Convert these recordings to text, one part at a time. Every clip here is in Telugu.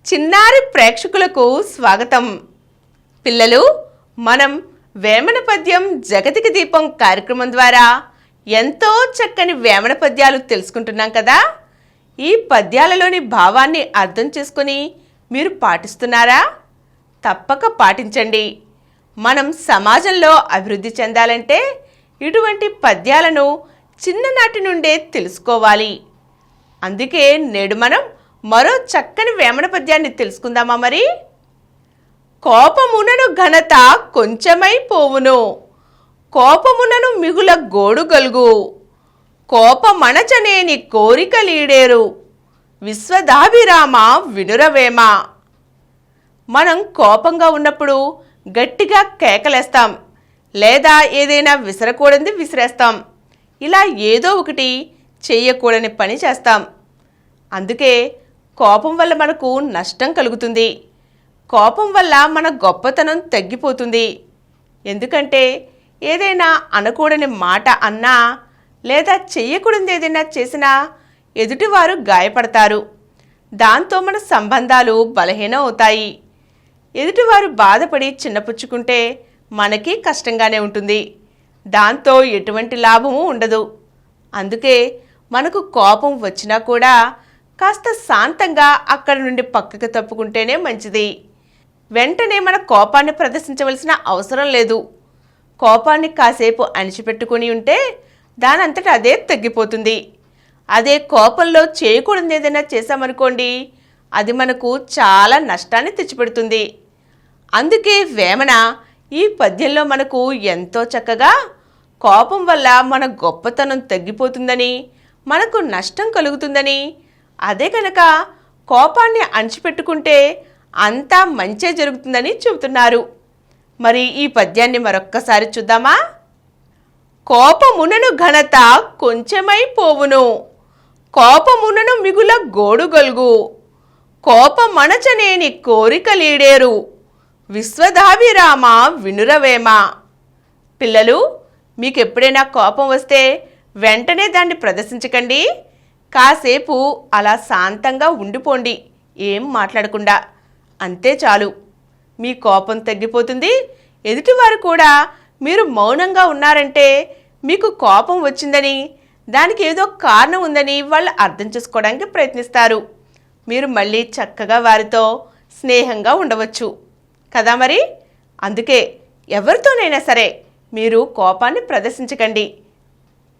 చిన్నారి ప్రేక్షకులకు స్వాగతం. పిల్లలు, మనం వేమన పద్యం జగతికి దీపం కార్యక్రమం ద్వారా ఎంతో చక్కని వేమన పద్యాలు తెలుసుకుంటున్నాం కదా. ఈ పద్యాలలోని భావాన్ని అర్థం చేసుకుని మీరు పాటిస్తున్నారా? తప్పక పాటించండి. మనం సమాజంలో అభివృద్ధి చెందాలంటే ఇటువంటి పద్యాలను చిన్ననాటి నుండే తెలుసుకోవాలి. అందుకే నేడు మనం మరో చక్కని వేమన పద్యాన్ని తెలుసుకుందామా మరి? కోపమునను ఘనత కొంచెమై పోవును, కోపమునను మిగుల గోడు గలుగు, కోపమణచనేని కోరిక లీడేరు, విశ్వదాభిరామ వినురవేమ. మనం కోపంగా ఉన్నప్పుడు గట్టిగా కేకలేస్తాం, లేదా ఏదైనా విసరకూడనిది విసిరేస్తాం. ఇలా ఏదో ఒకటి చెయ్యకూడని పని చేస్తాం. అందుకే కోపం వల్ల మనకు నష్టం కలుగుతుంది. కోపం వల్ల మన గొప్పతనం తగ్గిపోతుంది. ఎందుకంటే ఏదైనా అనకూడని మాట అన్నా లేదా చెయ్యకూడనిది ఏదైనా చేసినా ఎదుటివారు గాయపడతారు. దాంతో మన సంబంధాలు బలహీనం అవుతాయి. ఎదుటివారు బాధపడి చిన్నపుచ్చుకుంటే మనకి కష్టంగానే ఉంటుంది. దాంతో ఎటువంటి లాభము ఉండదు. అందుకే మనకు కోపం వచ్చినా కూడా కాస్త శాంతంగా అక్కడి నుండి పక్కకు తప్పుకుంటేనే మంచిది. వెంటనే మన కోపాన్ని ప్రదర్శించవలసిన అవసరం లేదు. కోపాన్ని కాసేపు అణిచిపెట్టుకుని ఉంటే దానంతట అదే తగ్గిపోతుంది. అదే కోపంలో చేయకూడదు ఏదైనా చేశామనుకోండి, అది మనకు చాలా నష్టాన్ని తెచ్చిపెడుతుంది. అందుకే వేమన ఈ పద్యంలో మనకు ఎంతో చక్కగా కోపం వల్ల మన గొప్పతనం తగ్గిపోతుందని, మనకు నష్టం కలుగుతుందని, అదే కనుక కోపాన్ని అణిచిపెట్టుకుంటే అంతా మంచే జరుగుతుందని చెబుతున్నారు. మరి ఈ పద్యాన్ని మరొక్కసారి చూద్దామా? కోపమునను ఘనత కొంచెమై పోవును, కోపమునను మిగుల గోడు గలుగు, కోపమణచనేని కోరిక లీడేరు, విశ్వదాభిరామ వినురవేమ. పిల్లలు, మీకు ఎప్పుడైనా కోపం వస్తే వెంటనే దాన్ని ప్రదర్శించకండి. కాసేపు అలా శాంతంగా ఉండిపోండి, ఏం మాట్లాడకుండా. అంతే చాలు. మీ కోపం తగ్గిపోతుంది. ఎదుటివారు కూడా మీరు మౌనంగా ఉన్నారంటే మీకు కోపం వచ్చిందని, దానికి ఏదో కారణం ఉందని వాళ్ళు అర్థం చేసుకోవడానికి ప్రయత్నిస్తారు. మీరు మళ్ళీ చక్కగా వారితో స్నేహంగా ఉండవచ్చు కదా. మరి అందుకే ఎవరితోనైనా సరే మీరు కోపాన్ని ప్రదర్శించకండి.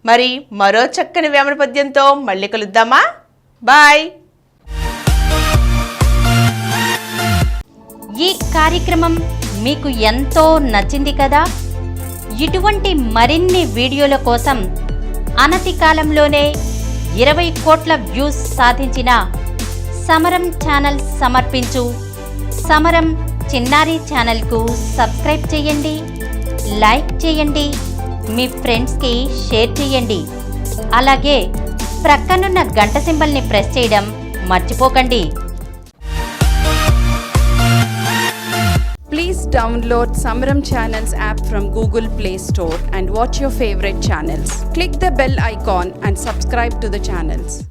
మరి మరో చక్కని వేమన పద్యంతో మళ్ళీ కలుద్దామా? బాయ్. ఈ కార్యక్రమం మీకు ఎంతో నచ్చింది కదా. ఇటువంటి మరిన్ని వీడియోల కోసం అనతి కాలంలోనే 20 కోట్ల వ్యూస్ సాధించిన సమరం ఛానల్ సమర్పించు సమరం చిన్నారి ఛానల్కు సబ్స్క్రైబ్ చేయండి, లైక్ చేయండి, మీ ఫ్రెండ్స్కి షేర్ చేయండి. అలాగే ప్రక్కనున్న గంట సింబల్ని ప్రెస్ చేయడం మర్చిపోకండి. Please download Samaram Channels app from Google Play Store and watch your favorite channels. Click the bell icon and subscribe to the channels.